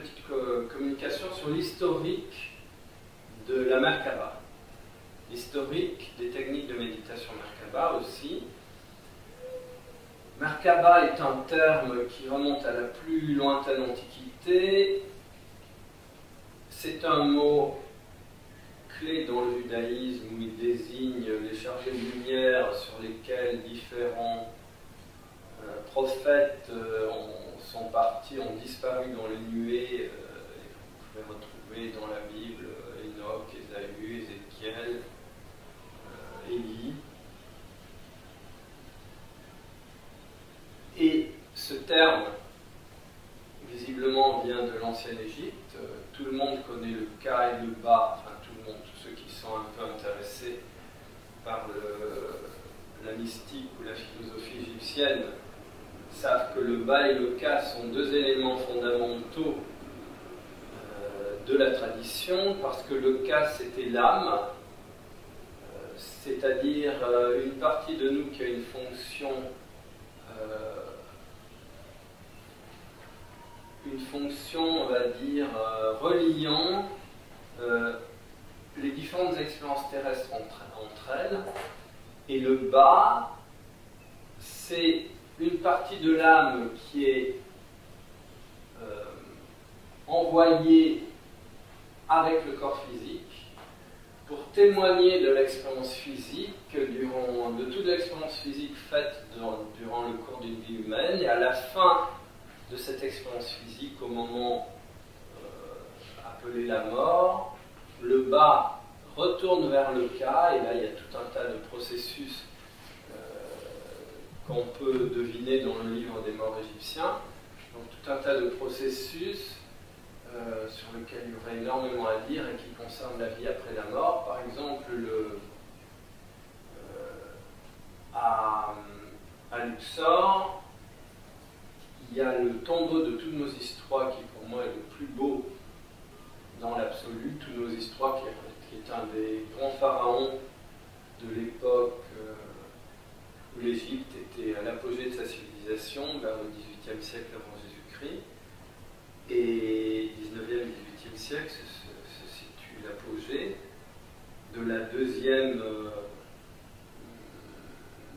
petite communication sur l'historique de la Merkaba. L'historique des techniques de méditation Merkaba aussi. Merkaba est un terme qui remonte à la plus lointaine antiquité. C'est un mot clé dans le judaïsme où il désigne les chargés de lumière sur lesquels différents prophètes sont partis, ont disparu dans les nuées. Vous pouvez retrouver dans la Bible Enoch, Ésaü, Ézéchiel, Élie. Et ce terme, visiblement, vient de l'ancienne Égypte. Tout le monde connaît le Ka et le Ba, enfin tout le monde, tous ceux qui sont un peu intéressés par la mystique ou la philosophie égyptienne, savent que le Ba et le Ka sont deux éléments fondamentaux de la tradition, parce que le Ka c'était l'âme, c'est-à-dire une partie de nous qui a une fonction on va dire, reliant les différentes expériences terrestres entre elles. Et le Ba, c'est une partie de l'âme qui est envoyée avec le corps physique pour témoigner de l'expérience physique, de toute l'expérience physique faite durant le cours d'une vie humaine, et à la fin de cette expérience physique, au moment appelé la mort, le Ba retourne vers le Ka, et là il y a tout un tas de processus qu'on peut deviner dans le livre des morts égyptiens, donc tout un tas de processus sur lesquels il y aurait énormément à dire et qui concernent la vie après la mort. Par exemple, à Luxor, il y a le tombeau de Thoutmôsis III qui pour moi est le plus beau dans l'absolu. Thoutmôsis III qui est un des grands pharaons de l'époque où l'Égypte était à l'apogée de sa civilisation, vers le XVIIIe siècle avant Jésus-Christ. Et 19e et 18e siècle se situe l'apogée de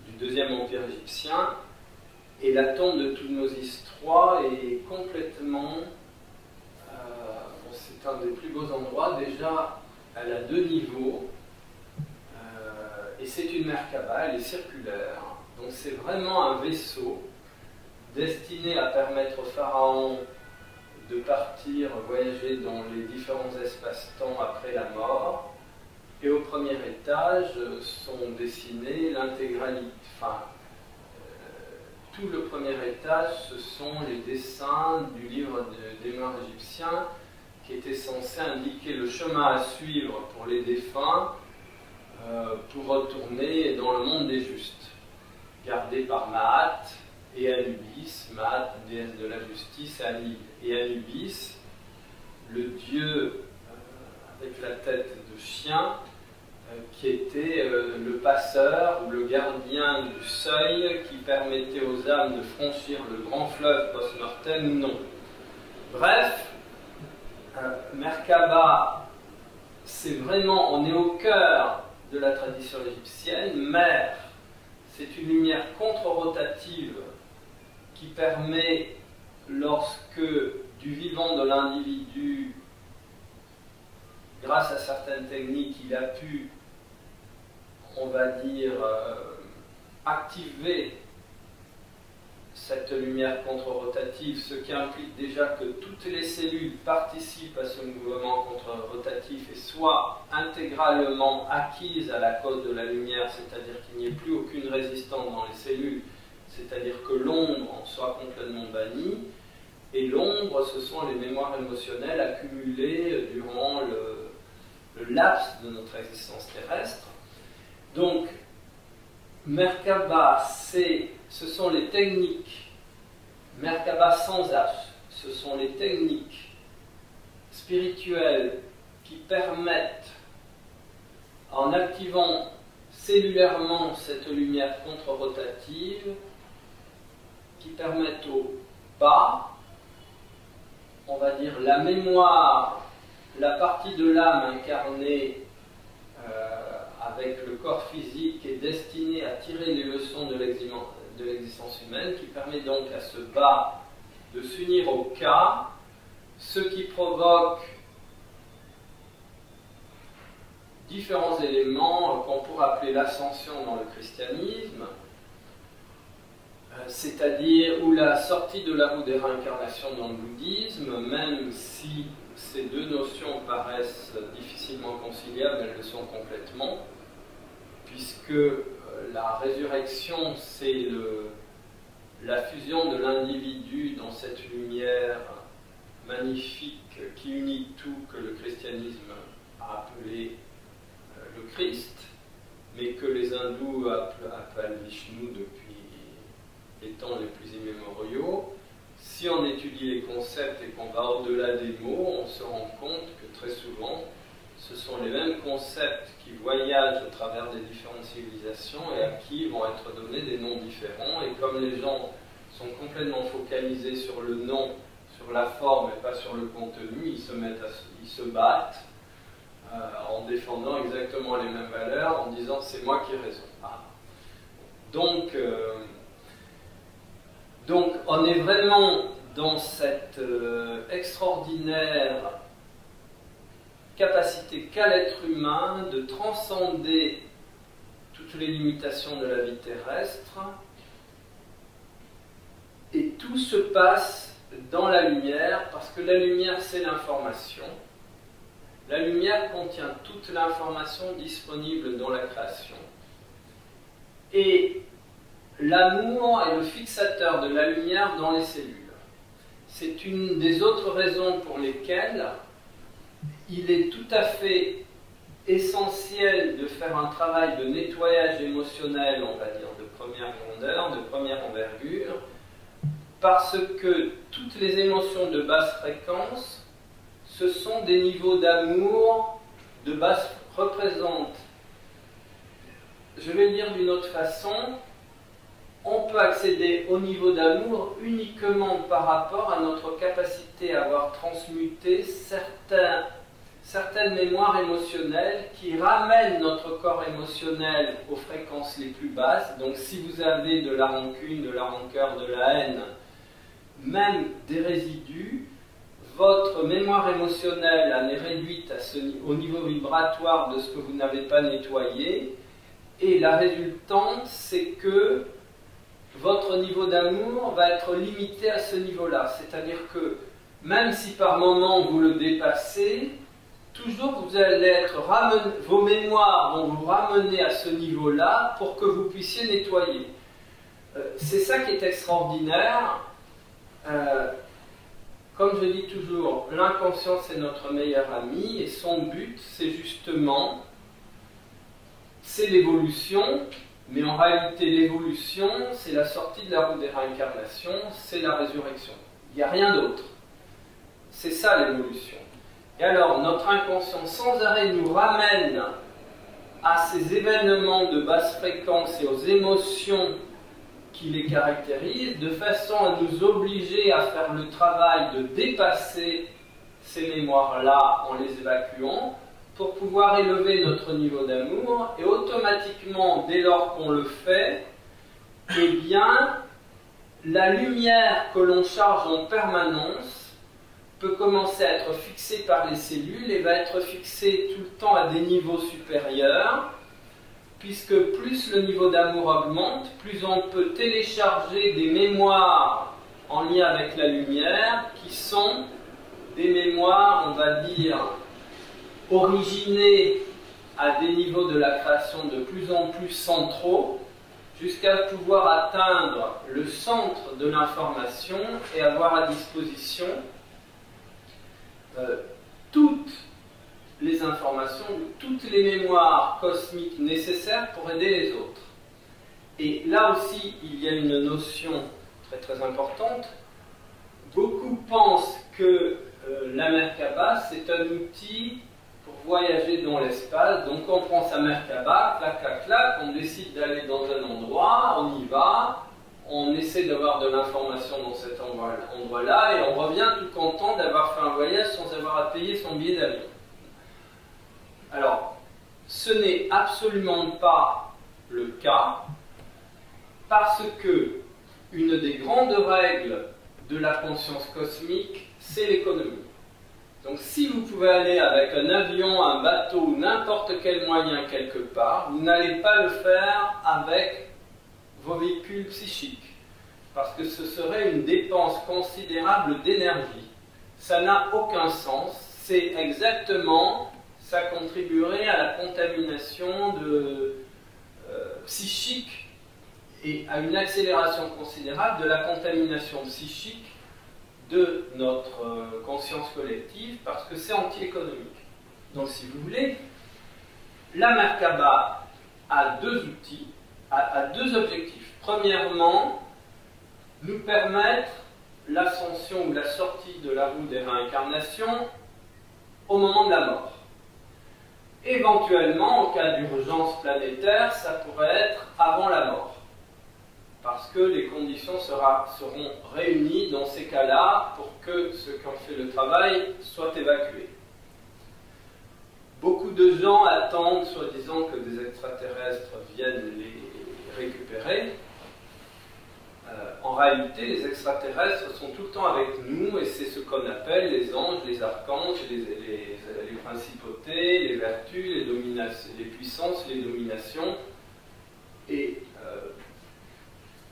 du deuxième empire égyptien. Et la tombe de Thoutmôsis III est complètement... c'est un des plus beaux endroits. Déjà, elle a deux niveaux. Et c'est une Merkaba, elle est circulaire. Donc c'est vraiment un vaisseau destiné à permettre au pharaon de partir voyager dans les différents espaces-temps après la mort. Et au premier étage sont dessinés l'intégralité, tout le premier étage, ce sont les dessins du livre des morts égyptiens qui étaient censés indiquer le chemin à suivre pour les défunts pour retourner dans le monde des justes, gardé par Maat et Anubis. Maat, déesse de la justice, et Anubis, le dieu avec la tête de chien, qui était le passeur ou le gardien du seuil qui permettait aux âmes de franchir le grand fleuve post-mortem ou non. Bref, Merkaba, c'est vraiment, on est au cœur de la tradition égyptienne. Mer, c'est une lumière contre-rotative qui permet, lorsque du vivant de l'individu, grâce à certaines techniques, il a pu, on va dire, activer cette lumière contre-rotative, ce qui implique déjà que toutes les cellules participent à ce mouvement contre-rotatif et soient intégralement acquises à la cause de la lumière, c'est-à-dire qu'il n'y ait plus aucune résistance dans les cellules, c'est-à-dire que l'ombre en soit complètement bannie. Et l'ombre, ce sont les mémoires émotionnelles accumulées durant le laps de notre existence terrestre. Donc, Merkaba, ce sont les techniques, Merkaba sans H, ce sont les techniques spirituelles qui permettent, en activant cellulairement cette lumière contre-rotative, qui permettent au Ba on va dire, la mémoire, la partie de l'âme incarnée avec le corps physique est destinée à tirer les leçons de l'existence humaine, qui permet donc à ce bas de s'unir au cas, ce qui provoque différents éléments qu'on pourrait appeler l'ascension dans le christianisme, c'est-à-dire ou la sortie de la roue des réincarnations dans le bouddhisme, même si ces deux notions paraissent difficilement conciliables, elles le sont complètement, puisque la résurrection, c'est la fusion de l'individu dans cette lumière magnifique qui unit tout, que le christianisme a appelé le Christ, mais que les hindous appellent Vishnu depuis les temps les plus immémoriaux. Si on étudie les concepts et qu'on va au-delà des mots, on se rend compte que très souvent, ce sont les mêmes concepts qui voyagent au travers des différentes civilisations et à qui vont être donnés des noms différents. Et comme les gens sont complètement focalisés sur le nom, sur la forme et pas sur le contenu, ils se battent en défendant exactement les mêmes valeurs, en disant c'est moi qui ai raison. Ah. Donc on est vraiment dans cette extraordinaire capacité qu'a l'être humain de transcender toutes les limitations de la vie terrestre, et tout se passe dans la lumière, parce que la lumière c'est l'information. La lumière contient toute l'information disponible dans la création. Et l'amour est le fixateur de la lumière dans les cellules. C'est une des autres raisons pour lesquelles il est tout à fait essentiel de faire un travail de nettoyage émotionnel, on va dire, de première grandeur, de première envergure, parce que toutes les émotions de basse fréquence, ce sont des niveaux d'amour de basse représentent. Je vais le dire d'une autre façon, on peut accéder au niveau d'amour uniquement par rapport à notre capacité à avoir transmuté certaines mémoires émotionnelles qui ramènent notre corps émotionnel aux fréquences les plus basses. Donc si vous avez de la rancune, de la rancœur, de la haine, même des résidus, votre mémoire émotionnelle en est réduite au niveau vibratoire de ce que vous n'avez pas nettoyé, et la résultante, c'est que votre niveau d'amour va être limité à ce niveau-là. C'est-à-dire que même si par moment vous le dépassez, toujours vous allez être vos mémoires vont vous ramener à ce niveau-là pour que vous puissiez nettoyer. C'est ça qui est extraordinaire. Comme je dis toujours, l'inconscient c'est notre meilleur ami, et son but c'est justement, c'est l'évolution, mais en réalité l'évolution c'est la sortie de la roue des réincarnations, c'est la résurrection. Il n'y a rien d'autre. C'est ça l'évolution. Et alors notre inconscient sans arrêt nous ramène à ces événements de basse fréquence et aux émotions qui les caractérisent, de façon à nous obliger à faire le travail de dépasser ces mémoires-là en les évacuant, pour pouvoir élever notre niveau d'amour, et automatiquement, dès lors qu'on le fait, eh bien, la lumière que l'on charge en permanence peut commencer à être fixée par les cellules et va être fixée tout le temps à des niveaux supérieurs, puisque plus le niveau d'amour augmente, plus on peut télécharger des mémoires en lien avec la lumière, qui sont des mémoires, on va dire, originées à des niveaux de la création de plus en plus centraux, jusqu'à pouvoir atteindre le centre de l'information et avoir à disposition toutes les informations, toutes les mémoires cosmiques nécessaires pour aider les autres. Et là aussi, il y a une notion très très importante. Beaucoup pensent que la Merkaba, c'est un outil pour voyager dans l'espace. Donc on prend sa Merkaba, clac, clac, clac, on décide d'aller dans un endroit, on y va, on essaie d'avoir de l'information dans cet endroit-là, et on revient tout content d'avoir fait un voyage sans avoir à payer son billet d'avion. Alors, ce n'est absolument pas le cas, parce que une des grandes règles de la conscience cosmique, c'est l'économie. Donc si vous pouvez aller avec un avion, un bateau ou n'importe quel moyen quelque part, vous n'allez pas le faire avec vos véhicules psychiques, parce que ce serait une dépense considérable d'énergie. Ça n'a aucun sens, c'est exactement, ça contribuerait à la contamination psychique et à une accélération considérable de la contamination psychique de notre conscience collective, parce que c'est anti-économique. Donc si vous voulez, la Merkaba a deux outils, a deux objectifs. Premièrement, nous permettre l'ascension ou la sortie de la roue des réincarnations au moment de la mort. Éventuellement, en cas d'urgence planétaire, ça pourrait être avant la mort, parce que les conditions seront réunies dans ces cas-là pour que ceux qui ont fait le travail soient évacués. Beaucoup de gens attendent, soi-disant, que des extraterrestres viennent les récupérer. En réalité, les extraterrestres sont tout le temps avec nous, et c'est ce qu'on appelle les anges, les archanges, les principautés, les vertus, les puissances, les dominations. Et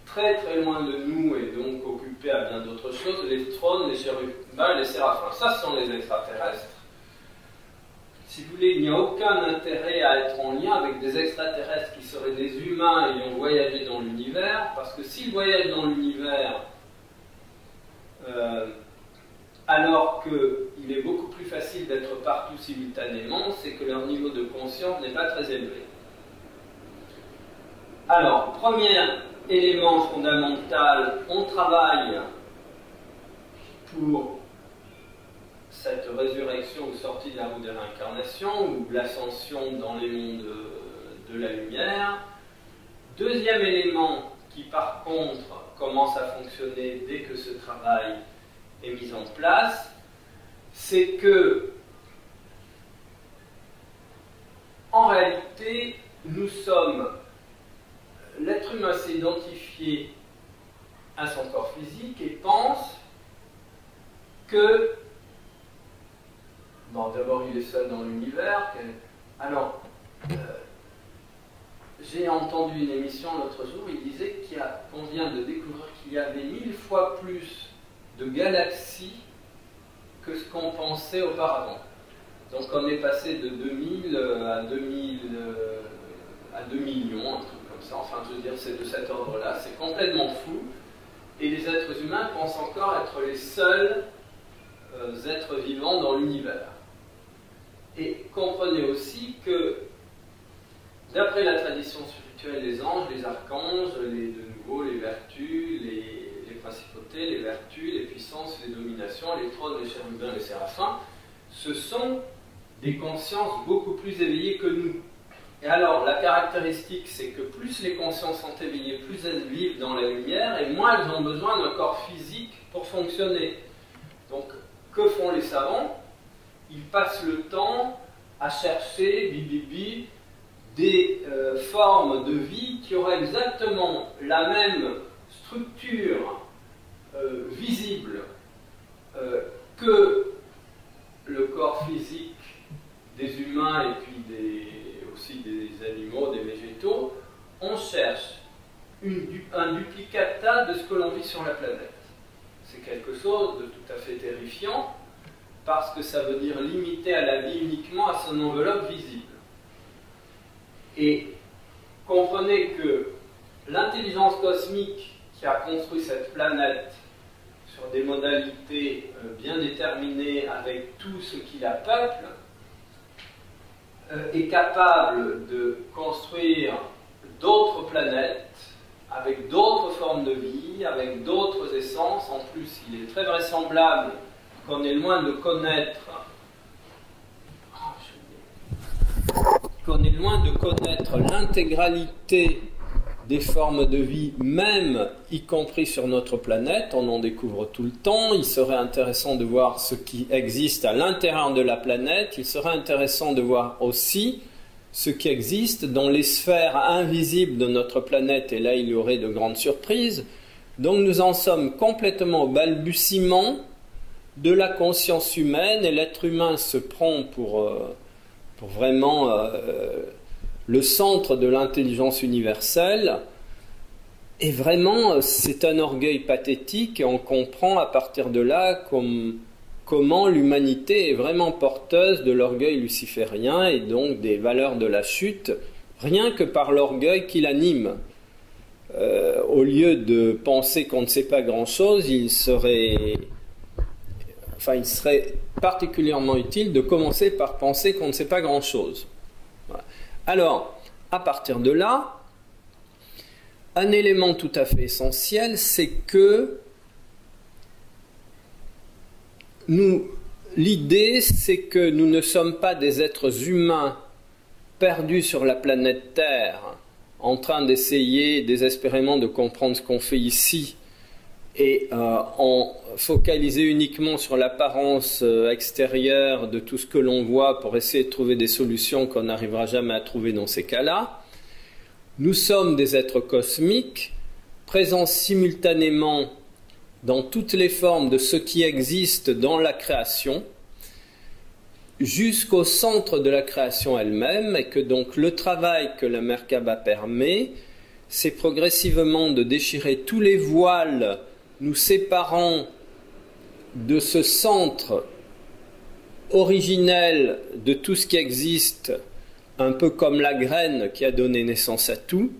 très très loin de nous, et donc occupés à bien d'autres choses, les trônes, les chérubins et les séraphins. Ça, ce sont les extraterrestres. Si vous voulez, il n'y a aucun intérêt à être en lien avec des extraterrestres qui seraient des humains ayant voyagé dans l'univers, parce que s'ils voyagent dans l'univers, alors qu'il est beaucoup plus facile d'être partout simultanément, c'est que leur niveau de conscience n'est pas très élevé. Alors, premier élément fondamental, on travaille pour cette résurrection ou sortie de la roue des réincarnations, ou l'ascension dans les mondes de la lumière. Deuxième élément qui par contre commence à fonctionner dès que ce travail est mis en place, c'est que en réalité nous sommes, l'être humain s'est identifié à son corps physique et pense que bon, d'abord, il est seul dans l'univers. Alors, j'ai entendu une émission l'autre jour, il disait qu'on vient de découvrir qu'il y avait 1000 fois plus de galaxies que ce qu'on pensait auparavant. Donc, on est passé de 2000 à 2000 à 2 millions, un truc comme ça. Enfin, je veux dire, c'est de cet ordre-là. C'est complètement fou. Et les êtres humains pensent encore être les seuls êtres vivants dans l'univers. Et comprenez aussi que, d'après la tradition spirituelle, les anges, les archanges, de nouveau les vertus, les principautés, les vertus, les puissances, les dominations, les trônes, les chérubins, les séraphins, ce sont des consciences beaucoup plus éveillées que nous. Et alors, la caractéristique, c'est que plus les consciences sont éveillées, plus elles vivent dans la lumière, et moins elles ont besoin d'un corps physique pour fonctionner. Donc, que font les savants ? Ils passent le temps à chercher, des formes de vie qui auraient exactement la même structure visible que le corps physique des humains et puis aussi des animaux, des végétaux. On cherche un duplicata de ce que l'on vit sur la planète. C'est quelque chose de tout à fait terrifiant, parce que ça veut dire limiter à la vie uniquement à son enveloppe visible. Et comprenez que l'intelligence cosmique qui a construit cette planète sur des modalités bien déterminées avec tout ce qui la peuple, est capable de construire d'autres planètes avec d'autres formes de vie, avec d'autres essences. En plus, il est très vraisemblable qu'on est loin de connaître l'intégralité des formes de vie, même y compris sur notre planète. On en découvre tout le temps. Il serait intéressant de voir ce qui existe à l'intérieur de la planète. Il serait intéressant de voir aussi ce qui existe dans les sphères invisibles de notre planète. Et là, il y aurait de grandes surprises. Donc nous en sommes complètement au balbutiement de la conscience humaine, et l'être humain se prend pour vraiment le centre de l'intelligence universelle. Et vraiment, c'est un orgueil pathétique, et on comprend à partir de là comment l'humanité est vraiment porteuse de l'orgueil luciférien et donc des valeurs de la chute, rien que par l'orgueil qui l'anime. Au lieu de penser qu'on ne sait pas grand-chose, il serait particulièrement utile de commencer par penser qu'on ne sait pas grand-chose. Voilà. Alors, à partir de là, un élément tout à fait essentiel, c'est que l'idée, c'est que nous ne sommes pas des êtres humains perdus sur la planète Terre, en train d'essayer désespérément de comprendre ce qu'on fait ici, et en focaliser uniquement sur l'apparence extérieure de tout ce que l'on voit pour essayer de trouver des solutions qu'on n'arrivera jamais à trouver dans ces cas-là. Nous sommes des êtres cosmiques, présents simultanément dans toutes les formes de ce qui existe dans la création, jusqu'au centre de la création elle-même, et que donc le travail que la Merkaba permet, c'est progressivement de déchirer tous les voiles nous séparant de ce centre originel de tout ce qui existe, un peu comme la graine qui a donné naissance à tout.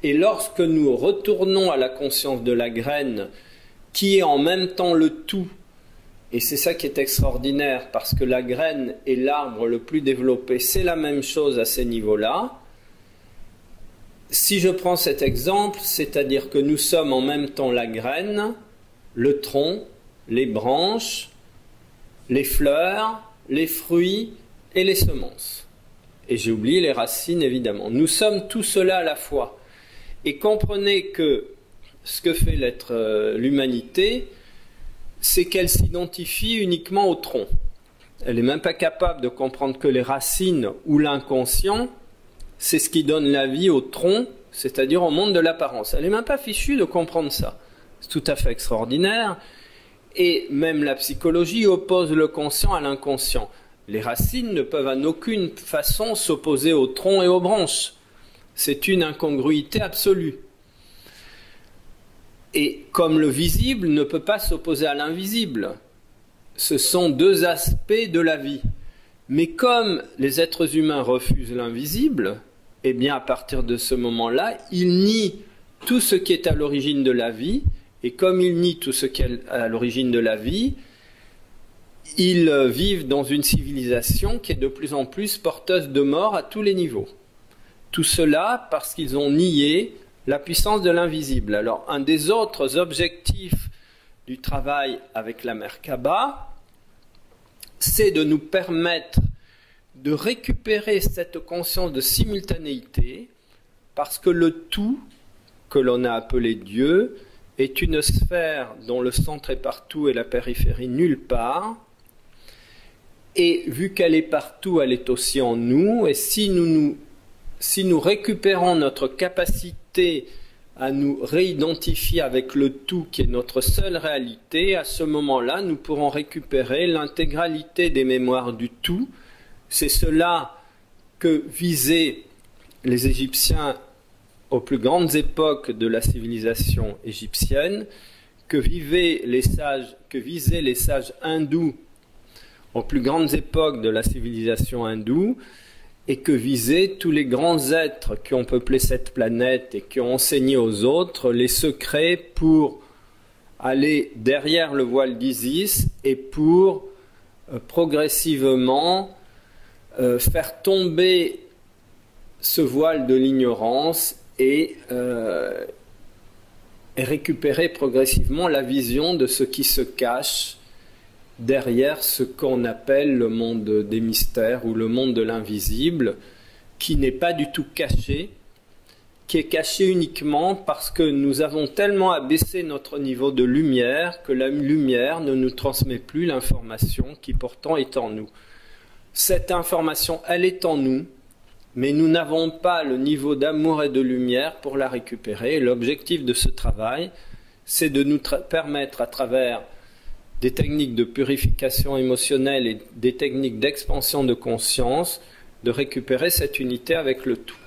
Et lorsque nous retournons à la conscience de la graine, qui est en même temps le tout, et c'est ça qui est extraordinaire, parce que la graine est l'arbre le plus développé, c'est la même chose à ces niveaux-là. Si je prends cet exemple, c'est-à-dire que nous sommes en même temps la graine, le tronc, les branches, les fleurs, les fruits et les semences. Et j'ai oublié les racines, évidemment. Nous sommes tout cela à la fois. Et comprenez que ce que fait l'humanité, c'est qu'elle s'identifie uniquement au tronc. Elle n'est même pas capable de comprendre que les racines ou l'inconscient, c'est ce qui donne la vie au tronc, c'est-à-dire au monde de l'apparence. Elle n'est même pas fichue de comprendre ça. C'est tout à fait extraordinaire. Et même la psychologie oppose le conscient à l'inconscient. Les racines ne peuvent en aucune façon s'opposer au tronc et aux branches. C'est une incongruité absolue. Et comme le visible ne peut pas s'opposer à l'invisible, ce sont deux aspects de la vie. Mais comme les êtres humains refusent l'invisible, eh bien à partir de ce moment-là, ils nient tout ce qui est à l'origine de la vie, et comme ils nient tout ce qui est à l'origine de la vie, ils vivent dans une civilisation qui est de plus en plus porteuse de mort à tous les niveaux. Tout cela parce qu'ils ont nié la puissance de l'invisible. Alors, un des autres objectifs du travail avec la Merkaba, c'est de nous permettre de récupérer cette conscience de simultanéité, parce que le tout, que l'on a appelé Dieu, est une sphère dont le centre est partout et la périphérie nulle part. Et vu qu'elle est partout, elle est aussi en nous. Et si nous récupérons notre capacité à nous réidentifier avec le tout qui est notre seule réalité, à ce moment-là, nous pourrons récupérer l'intégralité des mémoires du tout. C'est cela que visaient les Égyptiens aux plus grandes époques de la civilisation égyptienne, que visaient les sages hindous aux plus grandes époques de la civilisation hindoue, et que visaient tous les grands êtres qui ont peuplé cette planète et qui ont enseigné aux autres les secrets pour aller derrière le voile d'Isis et pour progressivement faire tomber ce voile de l'ignorance et récupérer progressivement la vision de ce qui se cache derrière ce qu'on appelle le monde des mystères ou le monde de l'invisible, qui n'est pas du tout caché, qui est caché uniquement parce que nous avons tellement abaissé notre niveau de lumière que la lumière ne nous transmet plus l'information qui pourtant est en nous. Cette information, elle est en nous, mais nous n'avons pas le niveau d'amour et de lumière pour la récupérer. Et l'objectif de ce travail, c'est de nous permettre à travers des techniques de purification émotionnelle et des techniques d'expansion de conscience, de récupérer cette unité avec le tout.